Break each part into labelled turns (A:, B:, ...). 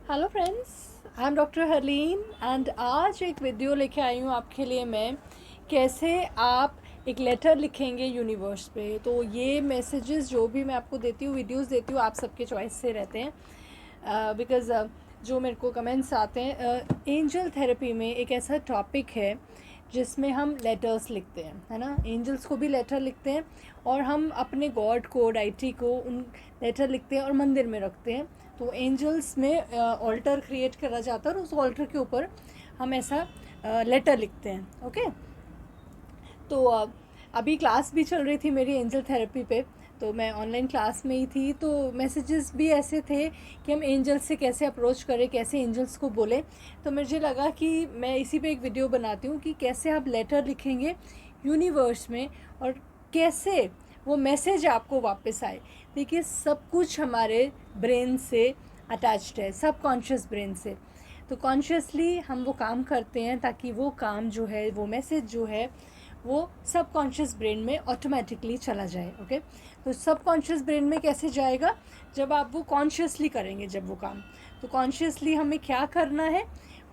A: Hello friends, I am doctor Harleen and आज एक video लेके आई हूँ आपके लिए मैं कैसे आप एक लेटर लिखेंगे यूनिवर्स पे। तो ये मैसेजेस जो भी मैं आपको देती हूँ, वीडियोस देती हूँ, आप सबके चॉइस से रहते हैं बिकॉज़ जो मेरे को कमेंट्स आते हैं, एंजल थेरेपी में एक ऐसा टॉपिक है जिसमें हम लेटर्स लिखते हैं, है ना। एंजल्स को भी लेटर लिखते हैं और हम अपने गॉड को, डाइटी को उन लेटर लिखते हैं और मंदिर में रखते हैं। तो एंजल्स में ऑल्टर क्रिएट करा जाता है और उस ऑल्टर के ऊपर हम ऐसा लेटर लिखते हैं। ओके, तो अभी क्लास भी चल रही थी मेरी एंजल थेरेपी पे, तो मैं ऑनलाइन क्लास में ही थी। तो मैसेजेस भी ऐसे थे कि हम एंजल्स से कैसे अप्रोच करें, कैसे एंजल्स को बोलें। तो मुझे लगा कि मैं इसी पे एक वीडियो बनाती हूँ कि कैसे आप लेटर लिखेंगे यूनिवर्स में और कैसे वो मैसेज आपको वापस आए। देखिए, सब कुछ हमारे ब्रेन से अटैच्ड है, सब कॉन्शियस ब्रेन से। तो कॉन्शियसली हम वो काम करते हैं ताकि वो काम जो है, वो मैसेज जो है, वो सब कॉन्शियस ब्रेन में ऑटोमेटिकली चला जाए। ओके, तो सब कॉन्शियस ब्रेन में कैसे जाएगा? जब आप वो कॉन्शियसली करेंगे, जब वो काम। तो कॉन्शियसली हमें क्या करना है,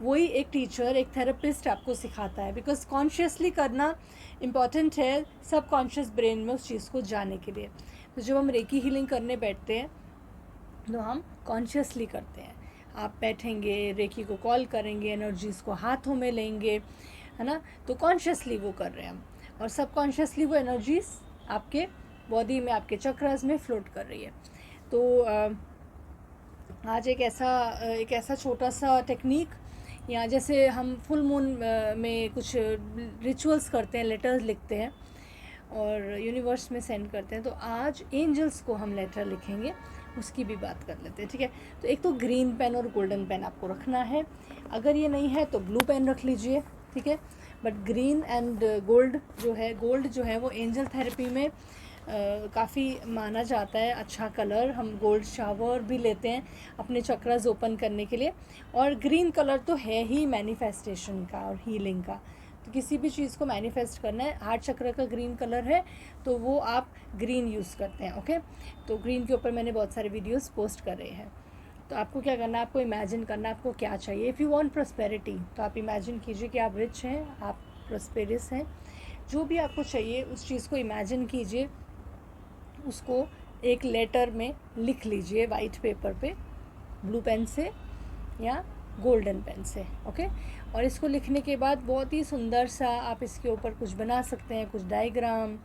A: वही एक टीचर, एक थेरेपिस्ट आपको सिखाता है, बिकॉज कॉन्शियसली करना इम्पॉर्टेंट है सब कॉन्शियस ब्रेन में उस चीज़ को जाने के लिए। तो जब हम रेकी हीलिंग करने बैठते हैं तो हम कॉन्शियसली करते हैं। आप बैठेंगे, रेकी को कॉल करेंगे, एनर्जीज़ को हाथों में लेंगे, है ना। तो कॉन्शियसली वो कर रहे हैं हम, और सब कॉन्शियसली वो एनर्जीज आपके बॉडी में, आपके चक्रास में फ्लोट कर रही है। तो आज एक ऐसा छोटा सा टेक्निक, या जैसे हम फुल मून में कुछ रिचुअल्स करते हैं, लेटर्स लिखते हैं और यूनिवर्स में सेंड करते हैं। तो आज एंजल्स को हम लेटर लिखेंगे, उसकी भी बात कर लेते हैं, ठीक है। तो एक तो ग्रीन पेन और गोल्डन पेन आपको रखना है। अगर ये नहीं है तो ब्लू पेन रख लीजिए, ठीक है। बट ग्रीन एंड गोल्ड जो है वो एंजल थेरेपी में काफ़ी माना जाता है अच्छा कलर। हम गोल्ड शावर भी लेते हैं अपने चक्रास ओपन करने के लिए। और ग्रीन कलर तो है ही मैनिफेस्टेशन का और हीलिंग का। तो किसी भी चीज़ को मैनिफेस्ट करना है, हार्ट चक्र का ग्रीन कलर है तो वो आप ग्रीन यूज़ करते हैं। ओके, तो ग्रीन के ऊपर मैंने बहुत सारे वीडियोस पोस्ट कर रहे हैं। तो आपको क्या करना है, आपको इमेजिन करना है आपको क्या चाहिए। इफ़ यू वांट प्रॉस्पेरिटी, तो आप इमेजिन कीजिए कि आप रिच हैं, आप प्रॉस्पेरस हैं। जो भी आपको चाहिए उस चीज़ को इमेजिन कीजिए, उसको एक लेटर में लिख लीजिए वाइट पेपर पे, ब्लू पेन से या गोल्डन पेन से। ओके, और इसको लिखने के बाद बहुत ही सुंदर सा आप इसके ऊपर कुछ बना सकते हैं, कुछ डायग्राम,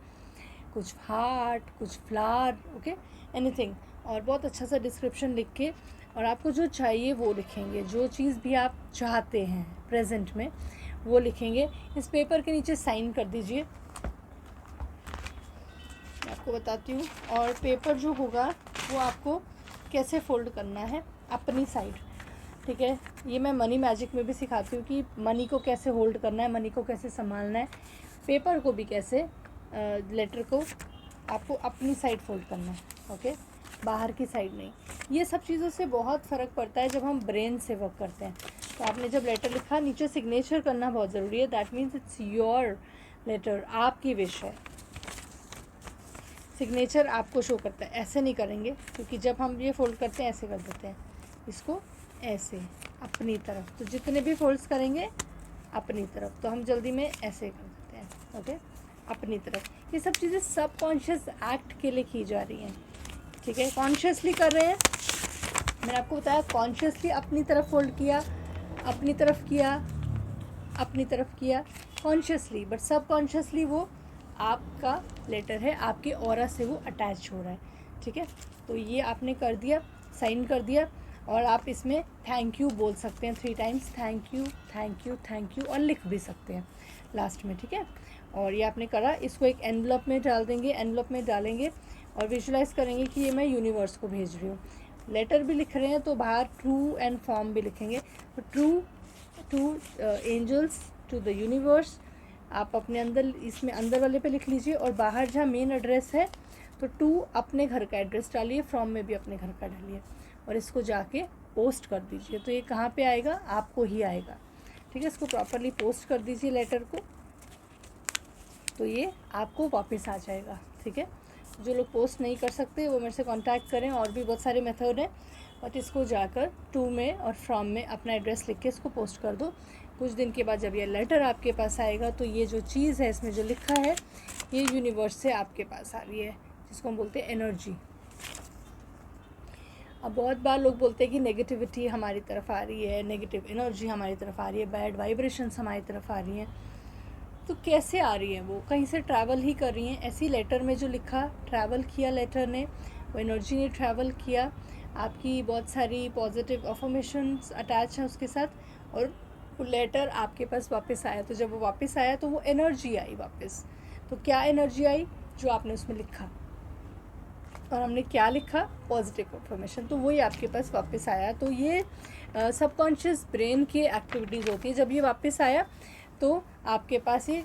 A: कुछ हार्ट, कुछ फ्लावर, ओके, एनीथिंग। और बहुत अच्छा सा डिस्क्रिप्शन लिख के, और आपको जो चाहिए वो लिखेंगे, जो चीज़ भी आप चाहते हैं प्रेजेंट में वो लिखेंगे। इस पेपर के नीचे साइन कर दीजिए, मैं आपको बताती हूँ। और पेपर जो होगा वो आपको कैसे फोल्ड करना है अपनी साइड, ठीक है। ये मैं मनी मैजिक में भी सिखाती हूँ कि मनी को कैसे होल्ड करना है, मनी को कैसे संभालना है, पेपर को भी कैसे, लेटर को आपको अपनी साइड फोल्ड करना है, ओके, बाहर की साइड नहीं। ये सब चीज़ों से बहुत फ़र्क पड़ता है जब हम ब्रेन से वर्क करते हैं। तो आपने जब लेटर लिखा, नीचे सिग्नेचर करना बहुत ज़रूरी है। That means it's your letter, आपकी विश है। सिग्नेचर आपको शो करता है, ऐसे नहीं करेंगे क्योंकि जब हम ये फोल्ड करते हैं ऐसे कर देते हैं, इसको ऐसे अपनी तरफ। तो जितने भी फोल्ड्स करेंगे अपनी तरफ, तो हम जल्दी में ऐसे कर देते हैं, ओके, अपनी तरफ। ये सब चीज़ें सब कॉन्शियस एक्ट के लिए की जा रही हैं, ठीक है। कॉन्शियसली कर रहे हैं, मैंने आपको बताया, कॉन्शियसली अपनी तरफ फोल्ड किया, अपनी तरफ किया, अपनी तरफ किया कॉन्शियसली, बट सब कॉन्शियसली वो आपका लेटर है, आपके ऑरा से वो अटैच हो रहा है, ठीक है। तो ये आपने कर दिया, साइन कर दिया, और आप इसमें थैंक यू बोल सकते हैं 3 times, thank you, thank you, thank you, और लिख भी सकते हैं लास्ट में, ठीक है। और ये आपने करा, इसको एक एनवलप में डाल देंगे, एनवलप में डालेंगे और विजुलाइज़ करेंगे कि ये मैं यूनिवर्स को भेज रही हूँ। लेटर भी लिख रहे हैं तो बाहर ट्रू एंड फॉर्म भी लिखेंगे। तो true to angels, to the universe, आप अपने अंदर, इसमें अंदर वाले पे लिख लीजिए, और बाहर जहाँ मेन एड्रेस है तो टू अपने घर का एड्रेस डालिए, फ्रॉम में भी अपने घर का डालिए, और इसको जाके पोस्ट कर दीजिए। तो ये कहाँ पे आएगा? आपको ही आएगा, ठीक है। इसको प्रॉपरली पोस्ट कर दीजिए लेटर को, तो ये आपको वापस आ जाएगा, ठीक है। जो लोग पोस्ट नहीं कर सकते वो मेरे से कांटेक्ट करें, और भी बहुत सारे मेथड हैं, बट इसको जाकर टू में और फ्रॉम में अपना एड्रेस लिख के इसको पोस्ट कर दो। कुछ दिन के बाद जब ये लेटर आपके पास आएगा तो ये जो चीज़ है इसमें जो लिखा है ये यूनिवर्स से आपके पास आ रही है, जिसको हम बोलते हैं एनर्जी। अब बहुत बार लोग बोलते हैं कि नेगेटिविटी हमारी तरफ आ रही है, नेगेटिव एनर्जी हमारी तरफ आ रही है, बैड वाइब्रेशंस हमारी तरफ आ रही हैं। तो कैसे आ रही हैं? वो कहीं से ट्रैवल ही कर रही हैं। ऐसी लेटर में जो लिखा, ट्रैवल किया लेटर ने, वो एनर्जी ने ट्रैवल किया, आपकी बहुत सारी पॉजिटिव अफर्मेशंस अटैच हैं उसके साथ, और वो लेटर आपके पास वापस आया। तो जब वो वापस आया तो वो एनर्जी आई वापस। तो क्या एनर्जी आई? जो आपने उसमें लिखा, और हमने क्या लिखा? Positive affirmation. तो वही आपके पास वापस आया। तो ये सबकॉन्शियस ब्रेन की एक्टिविटीज़ होती है। जब ये वापस आया तो आपके पास ये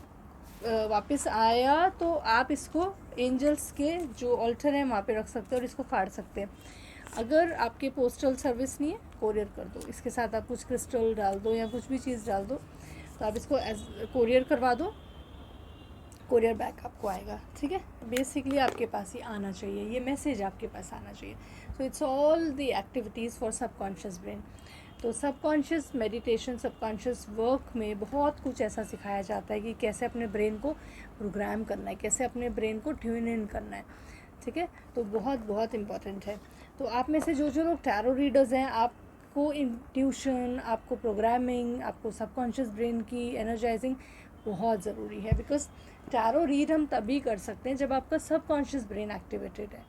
A: वापस आया तो आप इसको एंजल्स के जो ऑल्टर हैं वहाँ पे रख सकते हैं और इसको फाड़ सकते हैं। अगर आपके पोस्टल सर्विस नहीं है, कोरियर कर दो। इसके साथ आप कुछ क्रिस्टल डाल दो या कुछ भी चीज़ डाल दो, तो आप इसको कोरियर करवा दो, कोरियर बैक आपको आएगा। ठीक है, बेसिकली आपके पास ही आना चाहिए, ये मैसेज आपके पास आना चाहिए। So it's all the activities for subconscious brain. तो सबकॉन्शियस मेडिटेशन, सबकॉन्शियस वर्क में बहुत कुछ ऐसा सिखाया जाता है कि कैसे अपने ब्रेन को प्रोग्राम करना है, कैसे अपने ब्रेन को ट्यून इन करना है। ठीक है, तो बहुत बहुत इम्पॉर्टेंट है। तो आप में से जो जो लोग टैरो रीडर्स हैं, आपको इंट्यूशन, आपको प्रोग्रामिंग, आपको सबकॉन्शियस ब्रेन की एनर्जाइजिंग बहुत ज़रूरी है। बिकॉज टैरो रीड हम तभी कर सकते हैं जब आपका सबकॉन्शियस ब्रेन एक्टिवेटेड है।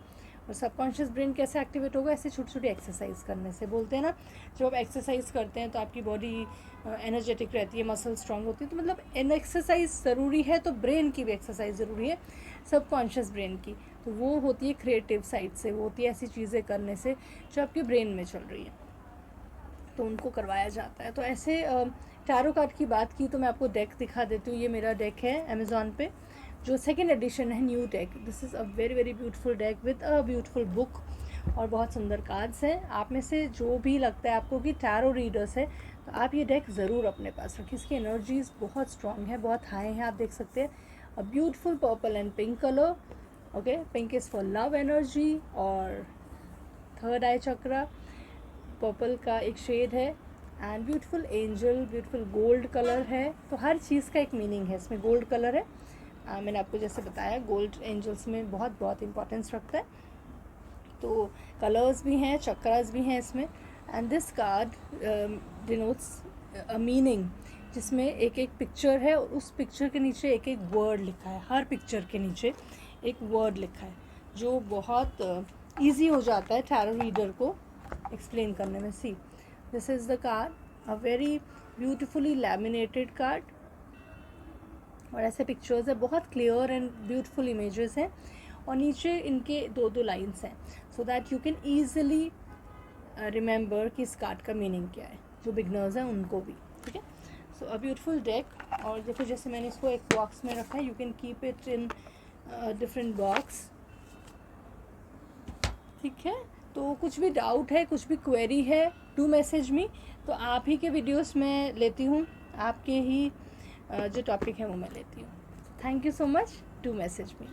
A: और सबकॉन्शियस ब्रेन कैसे एक्टिवेट होगा? ऐसे छोटी छोटी एक्सरसाइज करने से। बोलते हैं ना, जब आप एक्सरसाइज करते हैं तो आपकी बॉडी एनर्जेटिक रहती है, मसल स्ट्रांग होती है। तो मतलब एन एक्सरसाइज ज़रूरी है, तो ब्रेन की भी एक्सरसाइज ज़रूरी है, सबकॉन्शियस ब्रेन की। तो वो होती है क्रिएटिव साइड से, वो होती है ऐसी चीज़ें करने से जो आपके ब्रेन में चल रही है, तो उनको करवाया जाता है। तो ऐसे टैरो कार्ड की बात की तो मैं आपको डेक दिखा देती हूँ। ये मेरा डेक है अमेज़ॉन पे, जो सेकेंड एडिशन है, new deck. This is a very very beautiful deck with a beautiful book, और बहुत सुंदर कार्ड्स हैं। आप में से जो भी लगता है आपको कि टैरो रीडर्स है, तो आप ये डेक ज़रूर अपने पास रखिए। इसकी एनर्जीज़ बहुत स्ट्रॉन्ग है, बहुत हाई हैं। आप देख सकते हैं a beautiful purple and pink colour. Okay, pink is for love energy, और थर्ड आई चक्रा पर्पल का एक शेड है, and beautiful angel, beautiful gold colour है। तो हर चीज़ का एक मीनिंग है। इसमें गोल्ड कलर है, मैंने आपको जैसे बताया गोल्ड एंजल्स में बहुत बहुत इंपॉर्टेंस रखता है। तो कलर्स भी हैं, चक्रास भी हैं इसमें। And this card denotes a meaning, जिसमें एक एक पिक्चर है और उस पिक्चर के नीचे एक एक वर्ड लिखा है। हर पिक्चर के नीचे एक वर्ड लिखा है, जो बहुत ईजी हो जाता है टैरो रीडर को एक्सप्लेन करने में। See, this is the card, a very beautifully laminated card, और ऐसे पिक्चर्स है, बहुत क्लियर एंड ब्यूटीफुल इमेजेस हैं, और नीचे इनके दो दो लाइन्स हैं, so that you can easily remember कि इस कार्ड का मीनिंग क्या है, जो बिगनर्स हैं उनको भी। ठीक है, सो अ ब्यूटीफुल डेक। और देखो, जैसे मैंने इसको एक बॉक्स में रखा है, you can keep it in different box. ठीक है, तो कुछ भी डाउट है, कुछ भी क्वेरी है, टू मैसेज मी। तो आप ही के वीडियोस में लेती हूँ, आपके ही जो टॉपिक है वो मैं लेती हूँ। Thank you so much, to message me.